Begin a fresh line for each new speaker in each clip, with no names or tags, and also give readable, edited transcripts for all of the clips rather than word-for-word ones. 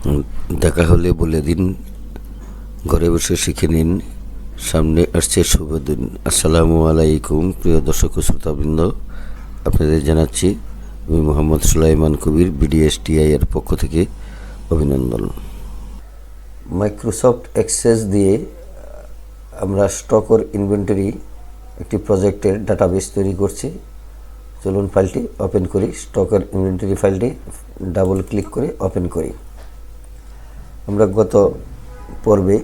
দেখা হলে বলে দিন, ঘরে বসে শিখে নিন, সামনে আসছে শুভ দিন। আসসালামু আলাইকুম প্রিয় দর্শক ও শ্রোতাবৃন্দ, আপনাদের জানাচ্ছি আমি মোহাম্মদ সুলাইমান কবির, বিডিএসটিআই এর পক্ষ থেকে অভিনন্দন। মাইক্রোসফট এক্সেস দিয়ে আমরা স্টক ওর ইনভেন্টরি একটি প্রজেক্টের ডাটাবেস তৈরি করছি। চলুন ফাইলটি ওপেন করি। স্টক ওর ইনভেন্টরি ফাইলটি ডাবল ক্লিক করে ওপেন করি। আমরা গত পর্বে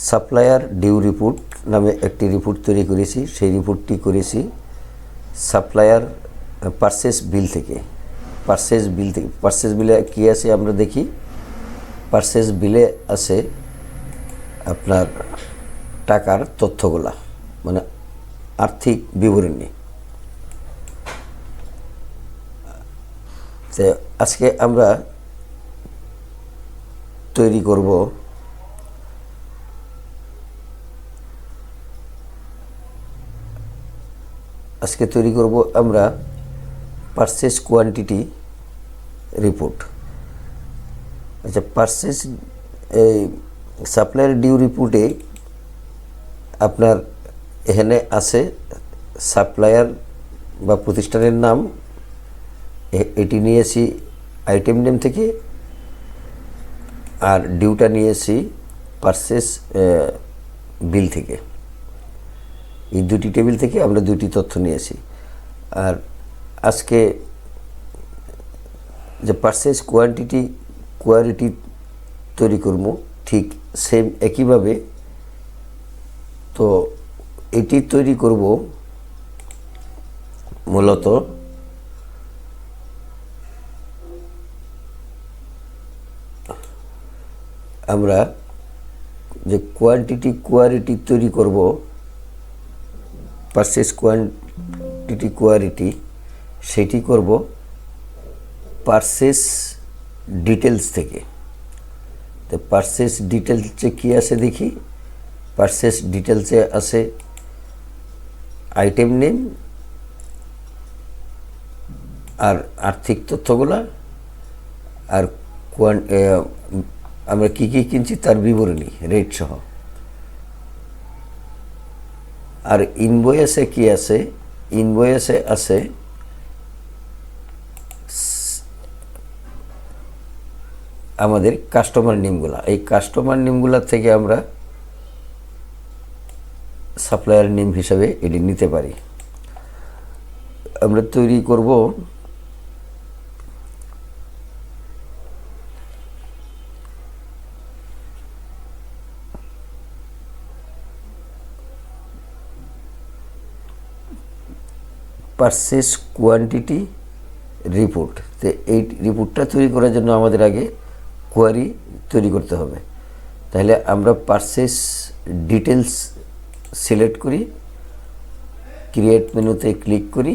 সাপ্লায়ার ডিউ রিপোর্ট নামে একটি রিপোর্ট তৈরি করেছি। সেই রিপোর্টটি করেছি সাপ্লায়ার পারচেস বিল থেকে। পারচেস বিলে কী আছে আমরা দেখি। পারচেস বিলে আছে আপনার টাকার তথ্যগুলা, মানে আর্থিক বিবরণী। তো আজকে আমরা তৈরি করব আমরা পারচেস কোয়ান্টিটি রিপোর্ট। আচ্ছা, পারচেস এই সাপ্লায়ার ডিউ রিপোর্টে আপনার এখানে আছে সাপ্লায়ার বা প্রতিষ্ঠানের নাম, এটি নিয়েছি আইটেম নেম থেকে, আর ডিউটা নিয়েছি পারচেস বিল থেকে। এই দুটি টেবিল থেকে আমরা দুটি তথ্য নিয়েছি। আর আজকে যে পারচেস কোয়ালিটি তৈরি করব ঠিক সেম একইভাবে। তো এটি তৈরি করব মূলত আমরা যে কোয়ালিটি তৈরি করব, পারচেস কোয়ালিটি সেটি করব পারচেস ডিটেলস থেকে। তো পারচেস ডিটেলসে কী আছে দেখি। পারচেস ডিটেলসে আছে আইটেম নেম আর আর্থিক তথ্যগুলা, আর আমরা কী কী কিনছি তার বিবরণী রেট সহ। আর ইনভয়েসে কি আছে? ইনভয়েসে আছে আমাদের কাস্টমার নেমগুলা। এই কাস্টমার নেমগুলা থেকে আমরা সাপ্লায়ার নেম হিসাবে এটি নিতে পারি। আমরা তৈরি করব পারচেস কোয়ান্টিটি রিপোর্ট। তো এই রিপোর্টটা তৈরি করার জন্য আমাদের আগে কোয়ারি তৈরি করতে হবে। তাহলে আমরা পারচেস ডিটেলস সিলেক্ট করি, ক্রিয়েট মেনুতে ক্লিক করি।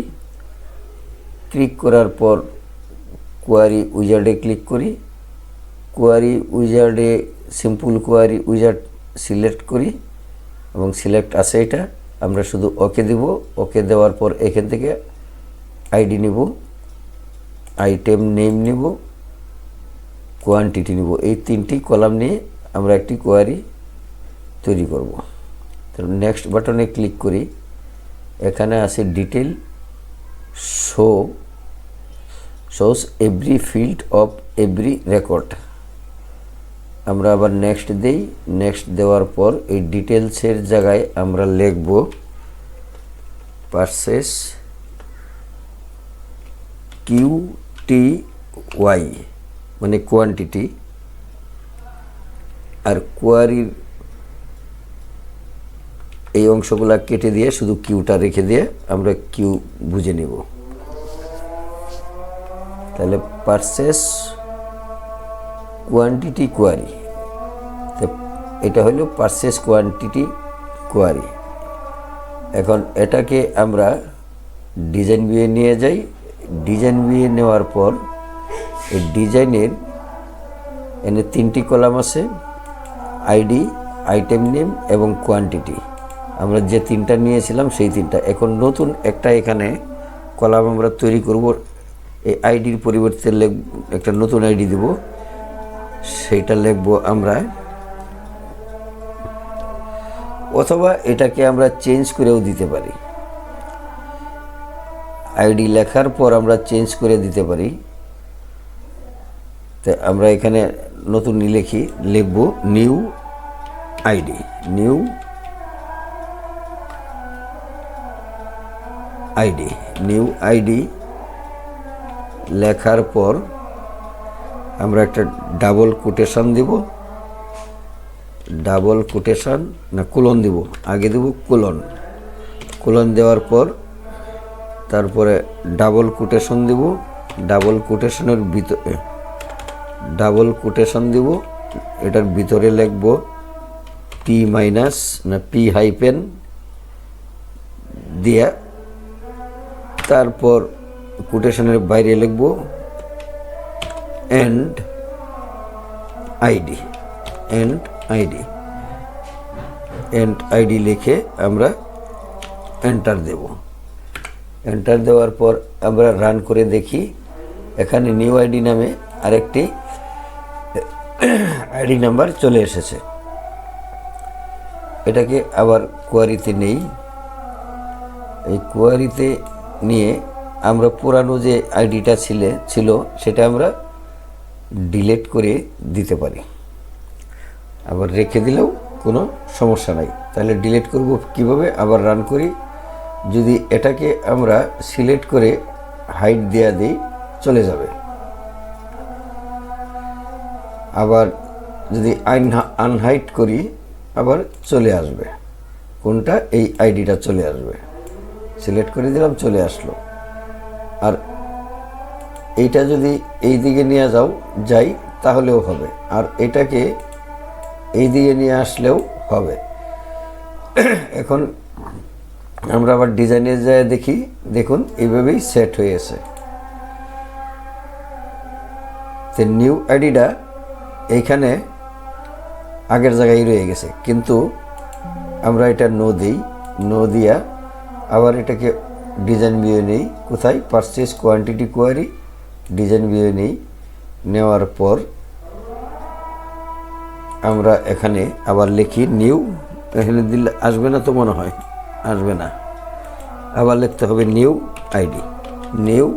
ক্লিক করার পর কোয়ারি উইজার্ডে ক্লিক করি। কোয়ারি উইজার্ডে সিম্পল কোয়ারি উইজার্ড সিলেক্ট করি এবং সিলেক্ট আছে এটা। আমরা শুধু ওকে দেব। ওকে দেওয়ার পর এখান থেকে আইডি নিব, আইটেম নেম নিব, কোয়ান্টিটি নিব। এই তিনটি কলাম নিয়ে আমরা একটি কোয়ারি তৈরি করব। তো নেক্সট বাটনে ক্লিক করি। এখানে আছে detail shows every field of every record. আমরা আবার নেক্সট দেই। নেক্সট দেওয়ার পর এই ডিটেলসের জায়গায় আমরা লিখব পারচেস QTY, মানে কোয়ান্টিটি। আর কোয়ারির এই অংশগুলা কেটে দিয়ে শুধু কিউটা রেখে দিয়ে আমরা কিউ বুঝে নেব। তাহলে পারচেস কোয়ান্টিটি কোয়ারি। তো এটা হলো পারচেস কোয়ান্টিটি কোয়ারি। এখন এটাকে আমরা ডিজাইন ভিউয়ে নিয়ে যাই। ডিজাইন ভিউয়ে নেওয়ার পর এই ডিজাইনের এনে তিনটি কলাম আছে, আইডি, আইটেম নেম এবং কোয়ান্টিটি। আমরা যে তিনটা নিয়েছিলাম সেই তিনটা। এখন নতুন একটা এখানে কলাম আমরা তৈরি করব। এই আইডির পরিবর্তে একটা নতুন আইডি দেব। সেইটা লিখব আমরা, অথবা এটাকে আমরা চেঞ্জ করেও দিতে পারি। আইডি লেখার পর আমরা চেঞ্জ করে দিতে পারি। তো আমরা এখানে নতুন লিখব নিউ আইডি। নিউ আইডি লেখার পর আমরা একটা ডাবল কোটেশন দিব, কোলন দিব, আগে দেব কোলন দেওয়ার পর তারপরে ডাবল কোটেশন দিব, ডাবল কোটেশন দিব, এটার ভিতরে লিখব পি হাইপেন দিয়া, তারপর কোটেশনের বাইরে লিখব এন্ড আইডি লিখে আমরা এন্টার দেব। এন্টার দেওয়ার পর আমরা রান করে দেখি, এখানে নিউ আইডি নামে আরেকটি আইডি নাম্বার চলে এসেছে। এটাকে আবার কোয়ারিতে নেই। এই কোয়ারিতে নিয়ে আমরা পুরানো যে আইডিটা ছিল সেটা আমরা ডিলিট করে দিতে পারি, আবার রেখে দিলেও কোনো সমস্যা নাই। তাহলে ডিলিট করব কিভাবে, আবার রান করি। যদি এটাকে আমরা সিলেক্ট করে হাইড দেয়া দিই চলে যাবে, আবার যদি আনহাইড করি আবার চলে আসবে। কোনটা? এই আইডিটা চলে আসবে। সিলেক্ট করে দিলাম, চলে আসলো। আর এইটা যদি এই দিকে নিয়ে যাই তাহলেও হবে, আর এটাকে এই দিকে নিয়ে আসলেও হবে। এখন আমরা আবার ডিজাইনে যায় দেখি, দেখুন এইভাবেই সেট হয়েছে। তো নিউ আইডিটা এইখানে আগের জায়গায় রয়ে গেছে, কিন্তু আমরা এটা নো দিয়া আবার এটাকে ডিজাইন ভিউ নেই। কোথায়? Purchase quantity query, design view নেওয়ার পর আমরা এখানে আবার লিখি নিউ। এখানে দিলে আসবে না তো মনে হয়, আসবে না। আবার লিখতে হবে নিউ আইডি, নিউ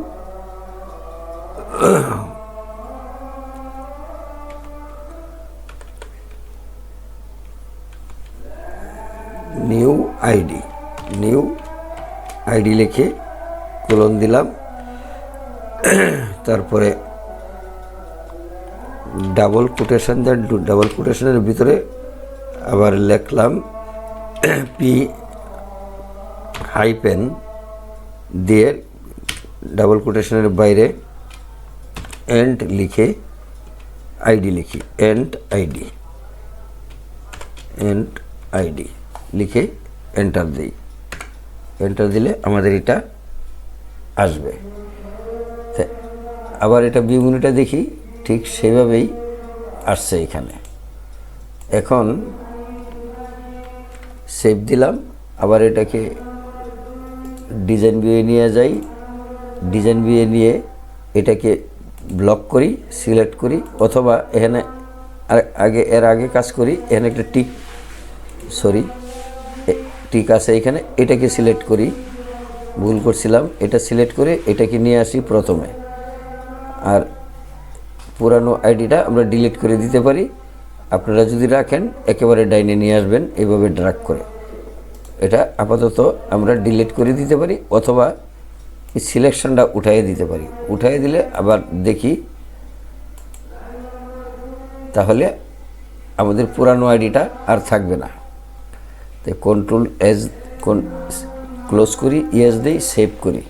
আইডি লিখে কোলন দিলাম, তারপরে ডাবল কোটেশনের ভিতরে আবার লিখলাম পি হাইপেন দিয়ে ডাবল কোটেশনের বাইরে এন্ড লিখে আইডি লিখি, এন্ড আইডি লিখে এন্টার দিই। এন্টার দিলে আমাদের এটা আসবে। আবার এটা বিউনিটা দেখি, ঠিক সেভাবেই আসছে এখানে। এখন সেভ দিলাম, আবার এটাকে ডিজাইন ভিউয়ে নিয়ে যাই। ডিজাইন ভিউয়ে নিয়ে এটাকে ব্লক করি, সিলেক্ট করি, অথবা এখানে এর আগে কাজ করি। এখানে একটা টিক আছে এখানে, এটাকে সিলেক্ট করি। ভুল করছিলাম, এটা সিলেক্ট করে এটাকে নিয়ে আসি প্রথমে, আর পুরানো আইডিটা আমরা ডিলিট করে দিতে পারি। আপনারা যদি রাখেন একেবারে ডাইনে নিয়ে আসবেন এইভাবে ড্র্যাগ করে। এটা আপাতত আমরা ডিলিট করে দিতে পারি, অথবা এই সিলেকশনটা উঠাইয়ে দিতে পারি। উঠাইয়ে দিলে আবার দেখি, তাহলে আমাদের পুরানো আইডিটা আর থাকবে না। তো কন্ট্রোল ক্লোজ করি, ইয়েস দিই, সেভ করি।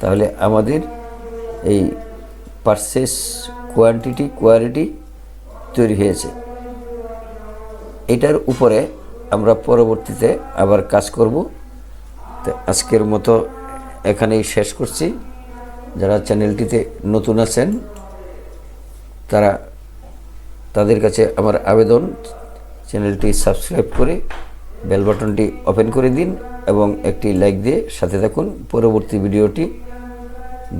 তাহলে আমাদের এই পারচেজ কোয়ালিটি তৈরি হয়েছে। এটার উপরে আমরা পরবর্তীতে আবার কাজ করব। তো আজকের মতো এখানেই শেষ করছি। যারা চ্যানেলটিতে নতুন আছেন তাদের কাছে আমার আবেদন, চ্যানেলটি সাবস্ক্রাইব করে বেল বাটনটি ওপেন করে দিন এবং একটি লাইক দিয়ে সাথে থাকুন। পরবর্তী ভিডিওটি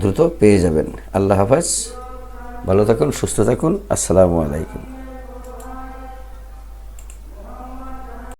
দ্রুত পেয়ে যাবেন। আল্লাহ হাফেজ। ভালো থাকুন, সুস্থ থাকুন। আসসালামু আলাইকুম।